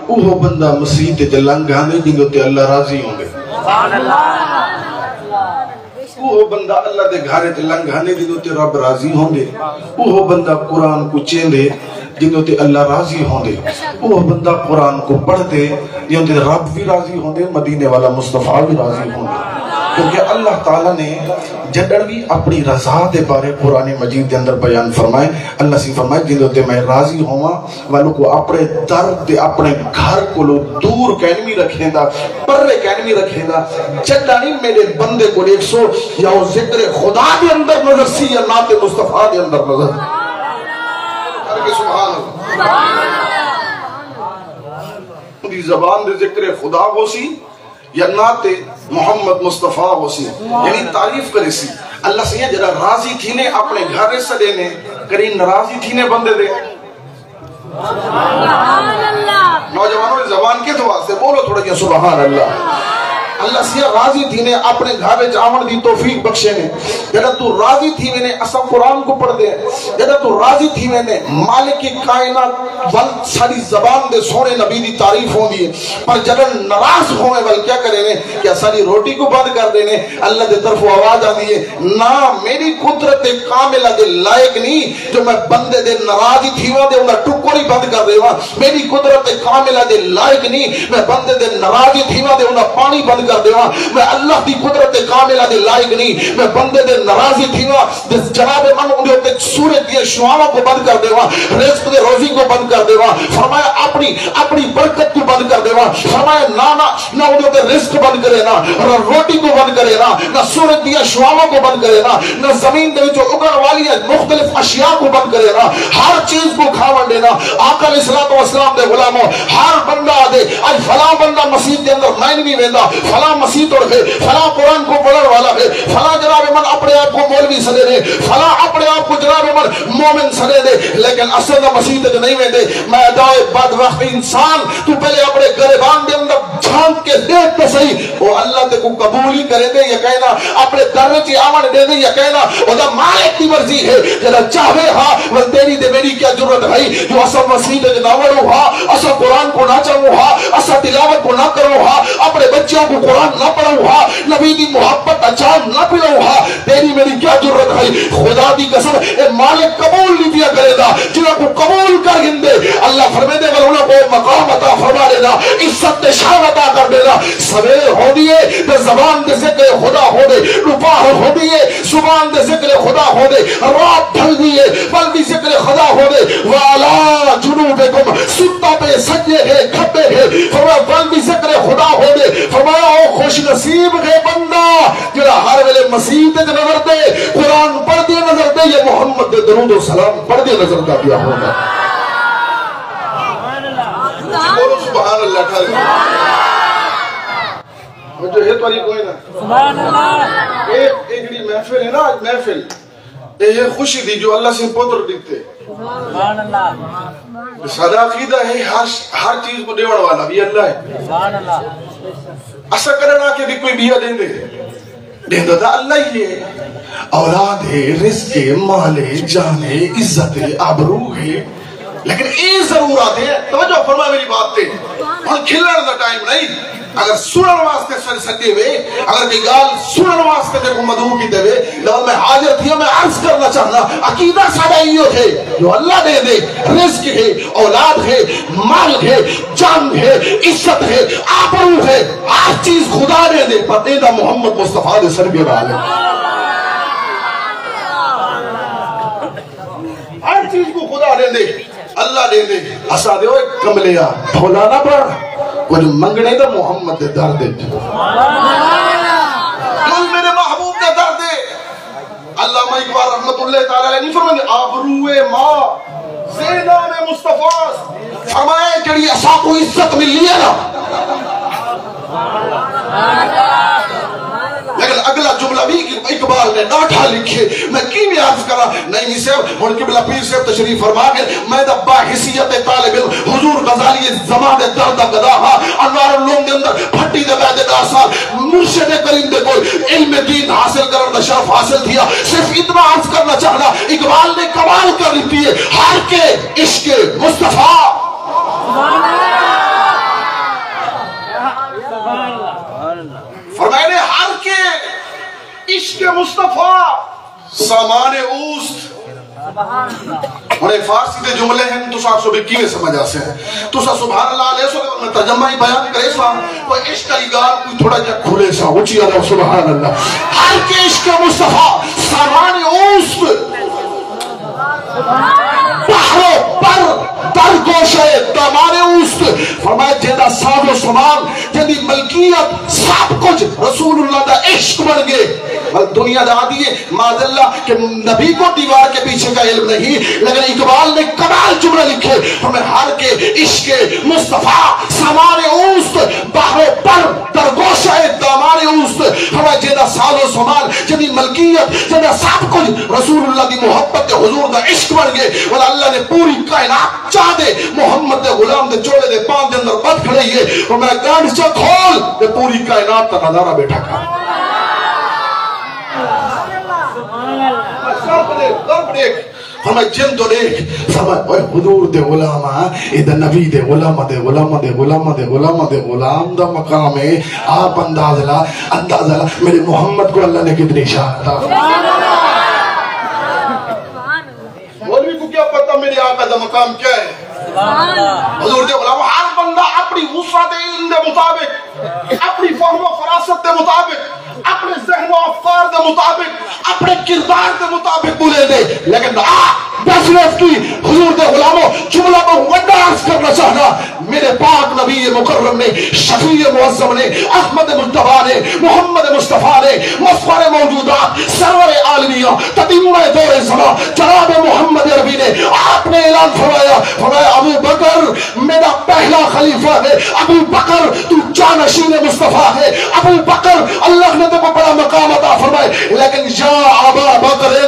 وہ بندہ مسیح تے لنگھانے جنگو تے اللہ راضی ہوں گے. وہ بندہ اللہ دے گھارے تے لنگھانے جنگو تے رب راضی ہوں گے. وہ بندہ قرآن کو چیندے جنگو تے اللہ راضی ہوں گے. وہ بندہ قرآن کو پڑھ دے جنگو تے رب بھی راضی ہوں گے, مدینے والا مصطفیٰ بھی راضی ہوں گے. کیونکہ اللہ تعالیٰ نے جڑی اپنی رضا دے بارے قرآن مجید دے اندر بیان فرمائے. اللہ سے فرمائے جنہوں تے میں راضی ہوں والوں کو اپنے درد دے اپنے گھر کو لو دور کینوی رکھیں دا, پرے کینوی رکھیں دا. جڑی میرے بندے کو ایک سو یا وہ ذکر خدا دے اندر نظر سی یا نات مصطفیٰ دے اندر نظر. سبحان اللہ. دی زبان دے ذکر خدا ہو سی یا نات محمد مصطفیٰ ہو سی, یعنی تعریف کرے سی. اللہ سے جڑا راضی تھی نے اپنے گھر سڑے نے کریم ناراضی تھی نے بندے دے. نوجوانوں زبان کے تو واسطے بولو تھوڑا جا سبحان اللہ. اللہ سے راضی تھی نے اپنے گھر جاون دی توفیق بخشے نے. جڑا تو راضی تھی نے اسا قرآن کو پڑھ دے. جڑا تو راضی تھی نے مالک کائنات ول ساری زبان دے سونے نبی دی تعریف ہوندی ہے. پر جڑا ناراض ہوئے ول کیا کرے نے کیا ساری روٹی کو بند کر دے نے. اللہ دے طرف آواز آندی ہے نا میری قدرت کاملہ دے لائق نہیں جو میں بندے دے ناراضی تھیواں دے انہاں ٹکڑی بند کر دیواں. میری قدرت کاملہ دے لائق نہیں میں بندے دے ناراضی تھیواں دے انہاں پانی بند کر دیواں. میں اللہ دی قدرت کاملہ دے لائق نہیں میں بندے دے ناراضی تھیواں جناب من انہوں تے سورج دی شعاعوں کو بند کر دیواں, رزق دے روزی کو بند کر دیواں. فرمایا اپنی برکت کو بند کر دیواں. فرمایا نہ انہوں تے رزق بند کرے نا روٹی کو بند کرے نہ سورج دی شعاعوں کو بند کرے نہ زمین دے وچوں اگن والی مختلف اشیاء کو بند کرے نا. ہر چیز کو کھاون دینا. آقا علیہ الصلوۃ والسلام دے غلاموں ہر بندہ دے اج فلاں بندہ مسجد دے اندر میں نہیں ویندا, فلاں مسیح توڑ ہے, فلاں قرآن کو پڑھن والا ہے, فلاں جناب من اپنے آپ کو مولوی سنے دے, فلاں اپنے آپ کو جناب من مومن سنے دے, لیکن اصل مسیح تے نہیں ویندے. میں دعوے بدبخت انسان تو پہلے اپنے گریبان دے اندر جھانک کے دیکھ تے صحیح وہ اللہ تے کو قبول ہی کرے دے یا کہنا اپنے در وچ آون دے دے یا کہنا او دا مالک دی مرضی ہے. جڑا چاہے ہاں ول تیری تے میری کیا ضرورت ہے جو اصل مسیح تے نہ وڑو ہاں, اصل قرآن کو نہ چاہو ہاں, اصل تلاوت کو نہ کرو ہاں, اپنے بچوں کو قرآن نہ پڑھو ہاں, نبی دی محبت اچان نہ پڑھو ہاں. تیری میری کیا ضرورت ہے. خدا دی قسم اے مالک قبول نہیں دیا کرے گا جنہاں کو قبول کر گندے اللہ فرمے دے گا انہاں کو مقام عطا فرما دے گا, عزت شان عطا کر دے گا. سویر ہو دیئے تے زبان دے ذکر خدا ہو دے, دوپہر ہو دیئے زبان دے ذکر خدا ہو دے, رات ڈھل دیئے پل بھی ذکر خدا ہو دے. والا جنوبکم ستا پہ سجے ہے کھپے ہے فرمایا پل بھی ذکر خدا ہو دے. فرمایا او خوش نصیب ہے بندہ جڑا ہر ویلے مسیح تے نظر دے, قرآن پڑھ دے نظر دے, یا محمد دے درود و سلام پڑھ دے نظر دا دیا ہوگا. سبحان اللہ ٹھہر جو ہے تواری کوئی نا سبحان اللہ. ایک جڑی محفل ہے نا آج محفل یہ خوشی دی جو اللہ سے پتر دیتے سبحان اللہ. سادہ عقیدہ ہے ہر چیز کو دیوڑ والا بھی اللہ ہے. سبحان اللہ. ایسا کرنا کہ بھی کوئی بیا دیں دے دیں دا اللہ ہی ہے. اولاد ہے, رزق ہے, مال ہے, جان ہے, عزت ہے, آبرو ہے, لیکن یہ ضرورت ہے. توجہ فرما میری بات تے ہم کھلن دا ٹائم نہیں. اگر سنن واسطے سر سکتے ہوئے اگر کوئی گال سنن واسطے دیکھو مدعو کی دے لیکن میں حاضر تھی میں عرض کرنا چاہنا عقیدہ سادہ یہ ہے جو اللہ دے دے, رزق ہے, اولاد ہے, مال ہے, جان ہے, عزت ہے, آبرو ہے, ہر چیز خدا دے دے پر دے دا محمد مصطفیٰ دے سر بھی رہا ہے. ہر چیز کو خدا دے دے, اللہ دے دے. اسا دے ہوئے کملیا بھولا نہ پڑ کچھ منگنے دا محمد دے در دے کل میرے محبوب دے در دے. اللہ اقبال رحمت اللہ تعالیٰ نہیں فرمائے آبروے ماں زینان مصطفیٰ فرمائے جڑی اسا کو عزت ملی ہے نا. لیکن اگلا جملہ بھی اقبال نے ڈاٹھا لکھے میں کی بھی عرض کرا نہیں صاحب ان کی بلا پیر صاحب تشریف فرما گئے میں دا باحثیت طالب علم حضور غزالی زمان درد گدا ہاں انوار اللوم دے اندر پھٹی دے بیدے دا سال مرشد کریم دے کوئی علم دین حاصل کرنا شرف حاصل تھیا. صرف اتنا عرض کرنا چاہنا اقبال نے کمال کر لیتی ہے ہر کے عشق مصطفیٰ مصطفیٰ سامان اوست اور فارسی دے جملے ہیں تو ساتھ سو بھی کیوے سمجھ آسے ہیں تو ساتھ سبحان اللہ علیہ وسلم میں ترجمہ ہی بیان کرے سا کوئی عشق علی گار کوئی تھوڑا جا کھولے سا اچھی اللہ سبحان اللہ ہر کے عشق مصطفیٰ سامان اوست بحروں پر در گوشے دامانے اوست فرمایا جیدہ ساز و سامان جیدی ملکیت سب کچھ رسول اللہ دا عشق بن گئے دنیا دا دیئے معاذ اللہ کہ نبی کو دیوار کے پیچھے کا علم نہیں لیکن اقبال نے کمال جملہ لکھے ہمیں ہر کے عشق مصطفیٰ سامان اوست بحروں پر در گوشے دامانے اوست ہمیں جیدہ ساز و سامان جیدی ملکیت جیدہ سب کچھ رسول اللہ دی محبت حضور دا عشق بن گئے اور اللہ نے پوری کائنات چاہ دے محمد دے غلام دے چوڑے دے پان دے اندر بد کھڑے یہ اور میں گانڈ چا کھول دے پوری کائنات تا نظارہ بیٹھا کھا سب دیکھ ہمیں جن تو دیکھ فرمائے حضور دے غلام ادھر نبی دے غلام دے غلام دے غلام دے غلام دے غلام دا مقام ہے آپ انداز لا میرے محمد کو اللہ نے کتنی شاہ تھا مولوی کو کیا پتا میرے آقا دا مقام کیا ہے حضور دے غلام ہر بندہ اپنی وسعت علم دے مطابق اپنی فہم و فراست دے مطابق اپنے ذہن و افکار دے مطابق اپنے کردار دے مطابق بولے دے لیکن بسرف کی حضور دے غلاموں جملہ میں وڈا عرض کرنا چاہنا میرے پاک نبی مکرم نے شفیع معظم نے احمد مجتبیٰ نے محمد مصطفیٰ نے مفخر موجودات سرور عالمیہ تتمہ دور زمان جناب محمد عربی نے آپ نے اعلان فرمایا ابو بکر میرا پہلا خلیفہ ہے ابو بکر تو جانشین مصطفیٰ ہے ابو بکر اللہ نے تو کو بڑا مقام عطا فرمائے لیکن یا ابا بکر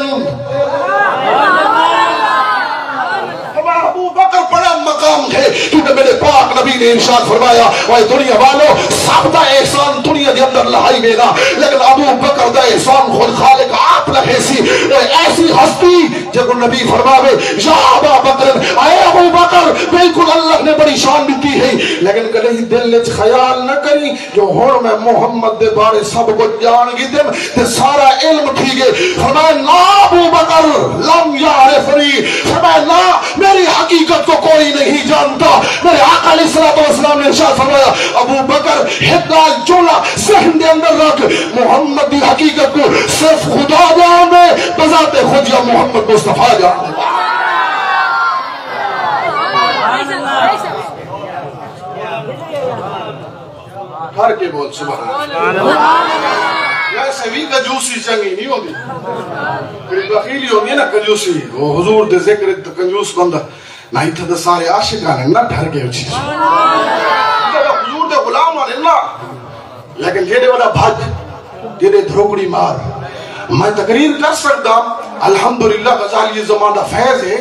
ابو بکر بڑا مقام ہے کیونکہ میرے پاک نبی نے ارشاد فرمایا وہ دنیا والوں سب دا احسان دنیا دے اندر لہائی مینا لیکن ابو بکر دا احسان خود خالق آپ لگے سی وہ ایسی ہستی جب نبی فرماوے یا ابا بکر اے ابو بکر بالکل اللہ نے بڑی شان دیتی ہے لیکن کدی دل وچ خیال نہ کری جو ہن میں محمد دے بارے سب کو جان گی تے سارا علم ٹھیک ہے فرمایا نا ابو بکر لم یعرفنی فرمایا نا میری حقیقت کو کوئی نہیں جانتا میرے آقا علیہ الصلوۃ والسلام نے ارشاد فرمایا ابو بکر ہدال جولا ذہن دے اندر رکھ محمد دی حقیقت کو صرف خدا جانے بذات خود یا محمد مصطفیٰ جانے ہر کے بول سبحان اللہ ایسے بھی کنجوسی چنگی نہیں ہوگی کوئی بخیلی ہوگی ہے نا کنجوسی وہ حضور دے ذکر کنجوس بندہ نہیں تھا تو سارے عاشقانے نہ ڈھر گئے اچھی حضور دے غلام آنے نا لیکن جیڑے والا بھاگ جیڑے دھروکڑی مار میں تقریر کر سکتا الحمدللہ غزالی زمانہ فیض ہے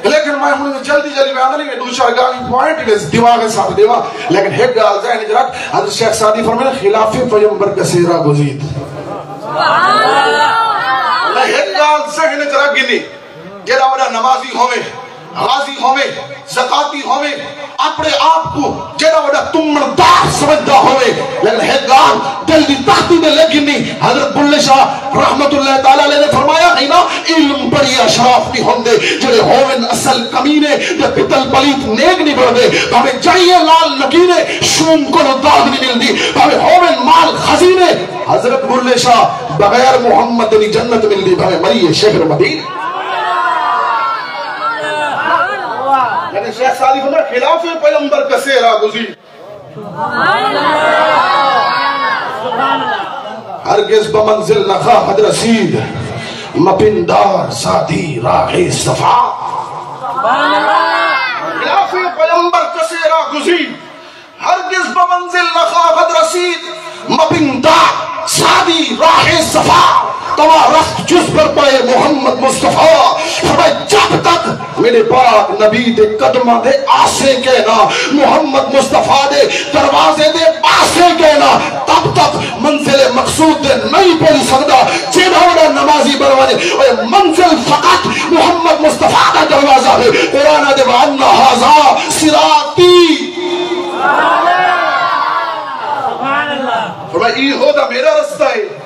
لیکن میں ہوں جلدی میں آنا نہیں دو چار گالی پوائنٹ دماغ ساتھ دیوا لیکن ایک گال ذہن اجرات حضرت شیخ سعدی فرمائے خلاف پیغمبر کثیرہ گزید ایک گال ذہن اجرات گنی جیڑا بڑا نمازی ہوئے غازی ہوئے زکاتی ہوئے اپنے آپ کو جیڑا بڑا تمردار سمجھدا ہوئے لیکن ہے گان دل دی تختی میں لیکن نہیں حضرت بلے شاہ رحمت اللہ تعالیٰ علیہ نے فرمایا ہے نا علم بڑی اشراف نہیں ہوندے جڑے ہوئن اصل کمینے یا پتل پلیت نیک نہیں بڑھدے ہمیں جائیے لال نکینے شوم کو داد نہیں مل دی ہمیں ہوئن مال خزینے حضرت بلے شاہ بغیر محمد نے جنت مل دی ہمیں مریے شہر مدینہ شیخ سعدی فرمایا خلاف پیغمبر کثیرہ گزید ہرگز بمنزل نخواہد رسید مپندار سادی راہ صفا خلاف پیغمبر کثیرہ گزید ہرگز بمنزل نخواہد رسید مپندار سادی راہ صفا تمہا رخت جس پر پائے محمد مصطفیٰ فرمائے جب تک میرے پاک نبی دے قدمہ دے آسے کہنا محمد مصطفیٰ دے دروازے دے آسے کہنا تب تک منزل مقصود دے نہیں پہنچ سکتا جیڑا وڑا نمازی بنوانے اور منزل فقط محمد مصطفیٰ کا دروازہ ہے قرآن دے وَأَنَّ هَذَا صِرَاطِي فرمائے یہ ہو دا میرا رستہ ہے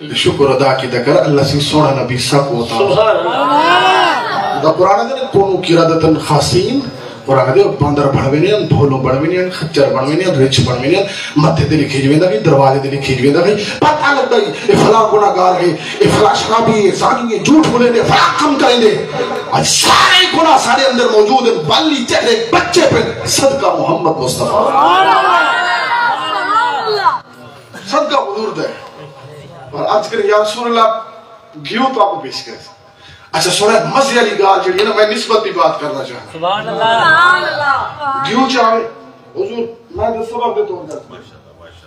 شکر ادا کی دکر اللہ سی سوڑا نبی سب ہوتا دا قرآن دے کونو قرادتن خاصین قرآن دے باندر بڑھوینین بھولو بڑھوینین خچر بڑھوینین رچ بڑھوینین مدھے دے لکھی جوین دا گئی دروازے دے لکھی جوین دا گئی پتہ لگ گئی افلا گناہگار ہے افلا شرابی ہے زانی ہے جھوٹ بولے دے فلا کم کریں دے آج سارے گناہ سارے اندر موجود ہیں والی چہرے بچے پہ صدقہ محمد مصطفیٰ صدقہ حضور دے اور آج کر یا رسول اللہ گھیو تو آپ کو پیش کرے اچھا سوڑا مزی علی گال جڑی ہے نا میں نسبت بھی بات کرنا چاہتا سبحان اللہ گھیو چاہے حضور میں دے سبب دے تو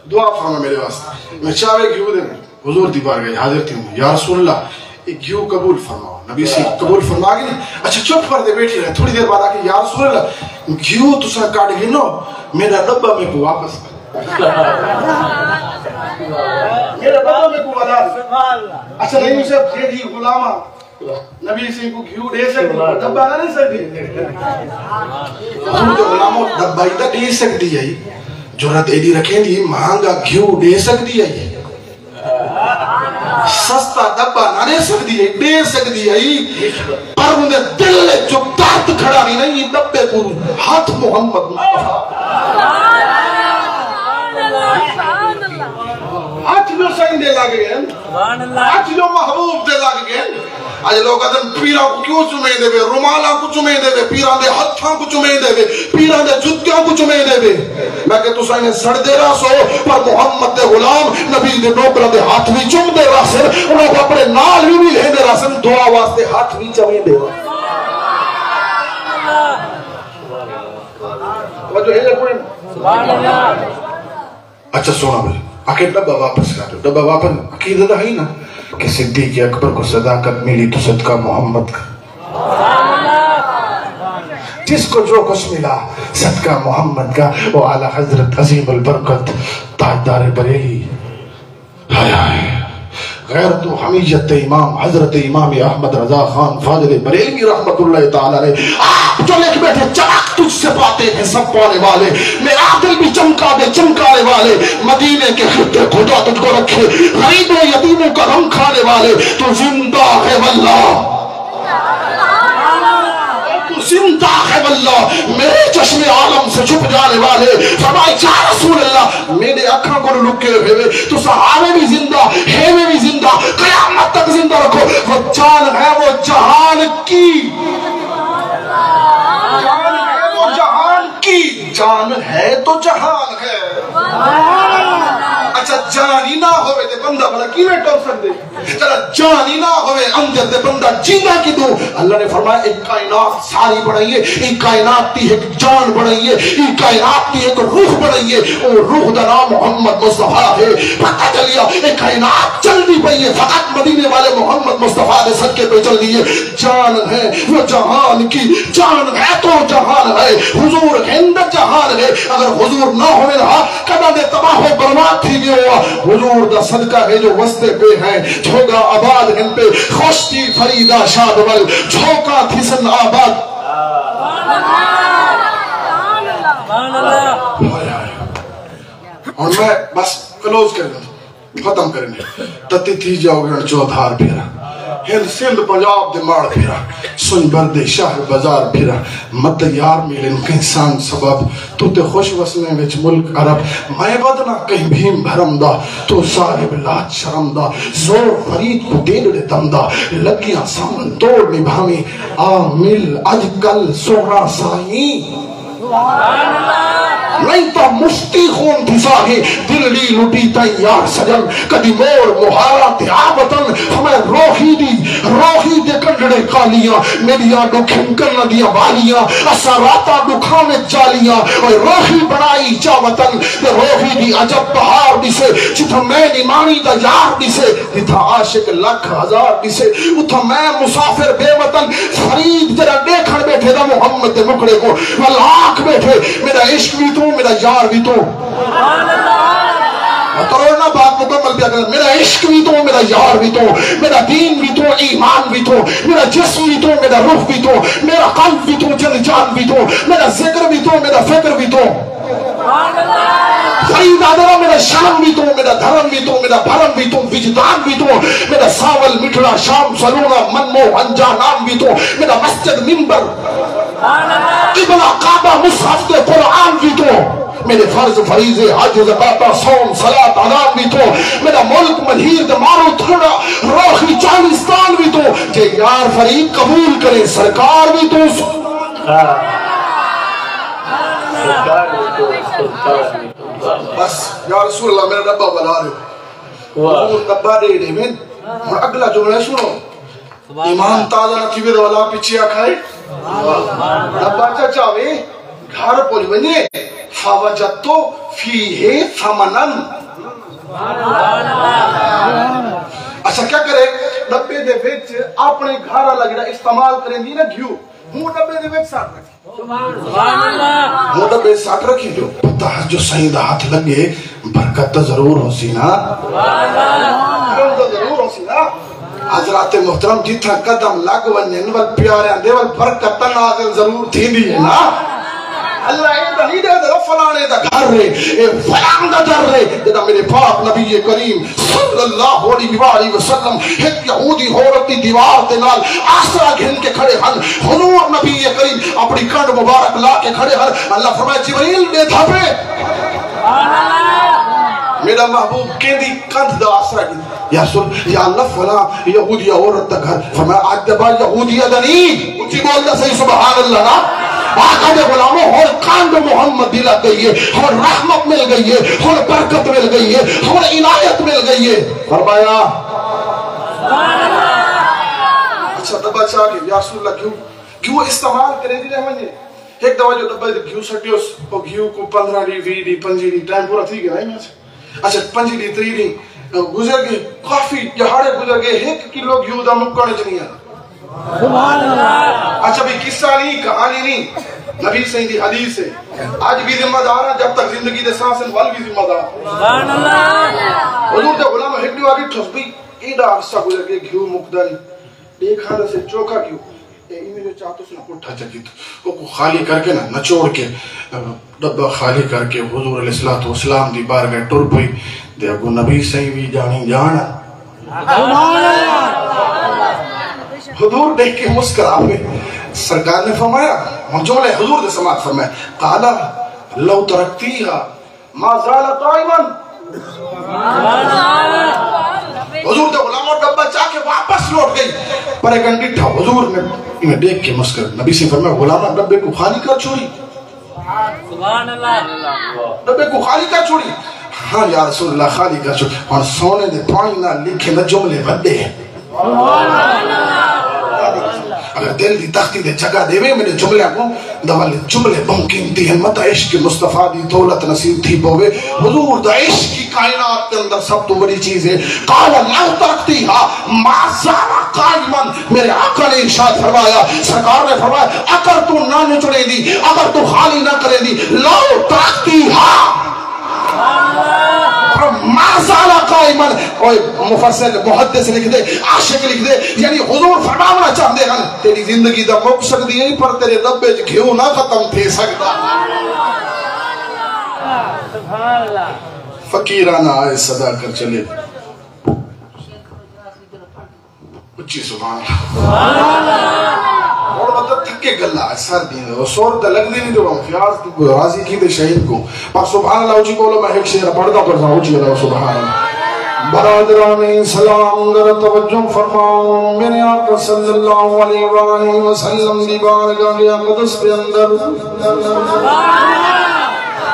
دعا فرما میرے واسطے میں چاہے گھیو دے حضور دی بار گئی حاضر تھی ہوں یا رسول اللہ ایک گھیو قبول فرماؤ نبی سے قبول فرما گئی اچھا چپ کر دے بیٹھی رہے تھوڑی دیر بعد آکے یا رسول اللہ گھیو تو سا کاٹ گئی نو میرا ڈبہ میں کو واپس میرا ڈبہ میں کو ودا اچھا نہیں اسے بھیجی غلامہ نبی سے کو گھیو دے سکتی ڈبہ نہ دے سکتی حضور جو غلاموں ڈبہ ہی دا دے سکتی ہے جورت ایڈی رکھیں دی مہنگا گھیو دے سکتی ہے سستا ڈبہ نہ دے سکتی ہے پر انہیں دل جو دارت کھڑا نہیں ڈبے کو ہاتھ محمد مصطفیٰ ہاتھ جو سائن دے لگے ہیں ہاتھ جو محبوب دے لگے ہیں آج لوگ ادھر پیرا کو کیوں چمیں دے بے رومالا کو چمیں دے بے پیران دے ہتھاں کو چمیں دے بے پیران دے جتیاں کو چمیں دے بے میں کہ تو سائنے سڑ دے رہا سو پر محمد دے غلام نبی دے نوکرہ دے ہاتھ بھی چم دے رہا سر انہوں کو اپنے نال بھی لے دے رہا سر دعا واسطے ہاتھ بھی چمیں دے رہا وجہ ہے کوئی اچھا سونا بھائی آکے ڈبہ واپس کر دو ڈبہ واپس عقیدہ ہی نا کہ صدیق اکبر کو صداقت ملی تو صدقہ محمد کا جس کو جو کچھ ملا صدقہ محمد کا وہ اعلیٰ حضرت عظیم البرکت تاجدار بریلی ہائے ہائے غیرت و حمیت امام حضرت امام احمد رضا خان فاضل بریلوی رحمت اللہ تعالی علیہ آپ جو لے کے بیٹھے چمک تجھ سے پاتے ہیں سب پانے والے میرا دل بھی چمکا دے چمکانے والے مدینے کے خطے خدا تجھ کو رکھے غریبوں یتیموں کا غم کھانے والے تو زندہ ہے واللہ زندہ ہے واللہ میرے چشم عالم سے چھپ جانے والے فرمائے یا رسول اللہ میرے اکھاں کو لکے ہوئے تو صحابے بھی زندہ ہے میں بھی زندہ قیامت تک زندہ رکھو وہ جان ہے وہ جہان کی جان ہے تو جہان ہے اچھا جانی نہ ہوئے دے بندہ بھلا کی میں ٹوپ سکتے چلا جانی نہ ہوئے اندر دے بندہ جینا کی دو اللہ نے فرمایا ایک کائنات ساری بڑھائیے ایک کائنات تی ایک جان بڑھائیے ایک کائنات تی ایک روح بڑھائیے اور روح دا نام محمد مصطفیٰ ہے پتہ چلیا ایک کائنات چل دی پئی ہے فقط مدینے والے محمد مصطفیٰ دے صدقے پہ چل دی ہے جان ہے وہ جہان کی جان ہے تو جہان ہے حضور ہند جہان ہے اگر حضور نہ ہوئے رہا کدا دے تباہ و برباد تھی گئے ہوا حضور دا صدقہ ہے جو وستے پہ ہیں جھوگا آباد ان پہ خوشتی فریدہ شادول جھوکا تھی سن آباد اور میں بس کلوز کریں ختم کریں تتی تھی جاؤ گرن چودھار پھیرا ہند سندھ پنجاب دے مار پھیرا سن بردے شہر بازار پھیرا مد یار میلن کہسان سبب تو تے خوش وسنے وچ ملک عرب میں بدنا کہیں بھیم بھرم دا تو صاحب لات شرم دا زور فرید کو دین دے دم دا لگیاں سامن توڑ نبھامی آمل اج کل سورا سائیں نہیں تا مشتی خون تھی ساہی دل لی لٹی تیار سجن کدی مور مہارا تیابتن ہمیں روحی دے کنڈڑے کالیاں میری آڈو کھنکن ندیاں بالیاں اثراتا دکھانے جالیاں اور روحی بنائی چاوتن دے روحی دی عجب بہار دی سے جتھا میں نیمانی دا یار دی سے جتھا عاشق لکھ ہزار دی سے اتھا میں مسافر بے وطن فرید جرا دیکھن بیٹھے دا محمد دے مکڑے کو والآنکھ بیٹھے میرا عشق بھی تو میرا یار بھی تو کرونا بات مکمل بھی اگر میرا عشق بھی تو میرا یار بھی تو میرا دین بھی تو ایمان بھی تو میرا جسم بھی تو میرا روح بھی تو میرا قلب بھی تو جل جان بھی تو میرا ذکر بھی تو میرا فکر بھی تو فرید آدھرا میرا شان بھی تو میرا دھرم بھی تو میرا بھرم بھی تو، وجدان بھی تو، میرا ساول مٹھڑا شام سلونا منمو انجا نام بھی تو، میرا مسجد ممبر قبلہ کعبہ مصحف کے قرآن بھی تو، میرے فرض فریضے حج زکات صوم صلاۃ اذان بھی تو، میرا ملک منہیر دمارو تھوڑا روحی چالستان بھی تو، کہ یار فرید قبول کرے سرکار بھی تو، بس یا رسول اللہ میرا ڈبہ بنا رہے ڈبہ دے دے میں اگلا جملہ سنو، ایمان تازہ نہ تھی میرے والا پیچھے آکھائے ڈبہ چاچا وے گھر پولی بنے فوجتو فیہ ثمنن، اچھا کیا کرے ڈبے دے وچ اپنے گھر لگڑا استعمال کریں دی نا گھیو، ہوں ڈبے دے وچ ساتھ رکھی، وہ ڈبے ساتھ رکھی جو پتہ جو صحیح دا ہاتھ لگے برکت ضرور ہو سی نا، برکت ضرور ہو سی نا۔ حضرات محترم جتنا قدم لگ ونین وال پیارے اندے وال برکت نازل ضرور تھی دی ہے نا، اللہ ایدہ نہیں دے دے فلانے دا گھر رہے اے فلان دا گھر رہے، جدا میرے پاک نبی کریم صلی اللہ علیہ وسلم ایک یہودی عورتی دیوار دے نال آسرا گھن کے کھڑے ہن، حضور نبی کریم اپنی کنڈ مبارک لا کے کھڑے ہن، اللہ فرمائے جبریل بے دھپے میرا محبوب کیندی کندھ دا آسرا گھن، یا رسول یا اللہ فلاں یہودی عورت دا گھر، فرمایا آج دبا یہودی دنی اچھی بول دا صحیح سبحان اللہ نا، آقا دے غلاموں اور کاند محمد دلا گئی ہے، اور رحمت مل گئی ہے، اور برکت مل گئی ہے، اور عنایت مل گئی ہے، فرمایا اچھا دبا چاہ گئے یا رسول اللہ کیوں استعمال کرے دی رہے مجھے ایک دفعہ جو دبا دے گھیو سٹی اس وہ گھیو کو 15 دی 20 دی 25 دی ٹائم پورا تھی گیا ہے میں سے، اچھا 25 دی 30 دی گزر گئے، کافی جہاڑے گزر گئے، 1 کلو گھیو دا مکانے چنی آنا، اچھا بھی قصہ نہیں کہانی نہیں، نبی صحیح دی حدیث ہے، آج بھی ذمہ دار ہے جب تک زندگی دے سانس ان وال بھی ذمہ دار حضور دے غلام ہڈیو آگے ٹھس بھی ایڈا عرصہ گزر گئے گھیو مقداری ایک ہاتھ سے چوکا گھیو ایمی جو چاہتو سنا پٹھا چکی تو وہ کو خالی کر کے نا نچوڑ کے ڈبہ خالی کر کے حضور علیہ السلام دی بار گئے ٹر پئی دے اگو نبی صحیح بھی جانی جانا حضور دیکھ کے مسکرا ہوئے، سرکار نے فرمایا ہم جملے حضور دے سماعت فرمایا قالا لو ترکتیہا ما زال قائماً، حضور دے غلاموں ڈبہ چاہ کے واپس لوٹ گئی، پر ایک انڈیٹھا حضور نے انہیں دیکھ کے مسکر نبی سے فرمایا غلامہ ڈبے کو خالی کر چھوڑی، ڈبے کو خالی کر چھوڑی، ہاں یا رسول اللہ خالی کر چھوڑی، اور سونے دے پانی نہ لکھے نہ جملے بڑے ہیں، اگر دل دی تختی دے جگہ دے وے میرے جملے کو دوالے جملے بمقیمتی ہیں مت عشق مصطفیٰ دی دولت نصیب تھی پوے حضور دا عشق کی کائنات کے اندر سب تو بڑی چیز ہے، قال لو ترکتیہا ما زال قائماً، میرے آقا نے ارشاد فرمایا، سرکار نے فرمایا اگر تو نہ نچڑے دی، اگر تو خالی نہ کرے دی، لو ترکتیہا ما زال قائماً، کوئی مفسر محدث لکھ دے عاشق لکھ دے، یعنی حضور فرمانا چاہتے ہیں تیری زندگی دا مک سکتی ہے پر تیرے دبے گھیو نہ ختم تھے سکتا، فقیرانہ آئے صدا کر چلے اچھی سبحان اللہ، اور مطلب تھکے گلہ ہے سر دین ہے سور دا لگ دی نہیں جو فیاض راضی کی دے شہید کو، پر سبحان اللہ اچھی کولو میں ایک شہر پڑھتا پڑھتا اچھی اللہ سبحان اللہ۔ برادران سلام گر توجہ فرماؤں میرے آقا صلی اللہ علیہ وآلہ وسلم دی بارگاہ اقدس کے اندر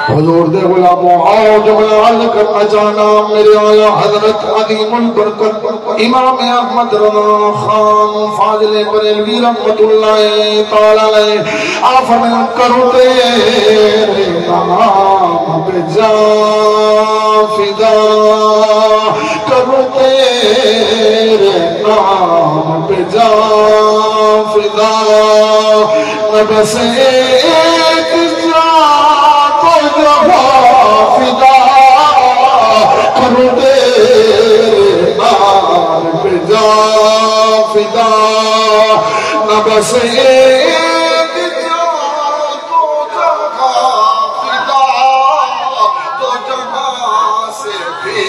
حضور دے غلاموں آؤ جملہ علکر اجانا میرے آیا حضرت عظیم البرکت امام احمد رضا خان فاضل بریلوی رحمت اللہ تعالی آپ فرمائیں کرو تیرے نام پہ جان فدا، کرو تیرے نام پہ جان فدا، بس ایک فدا کرو تیرے نام پہ جان فدا، نہ بس ایک جان تو جہاں فدا، تو جہاں سے بھی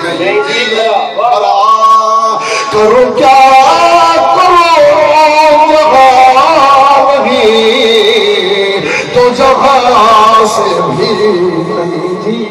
نہیں جی کرو کیا کرو وہی تو جہاں سے بھی نہیں جی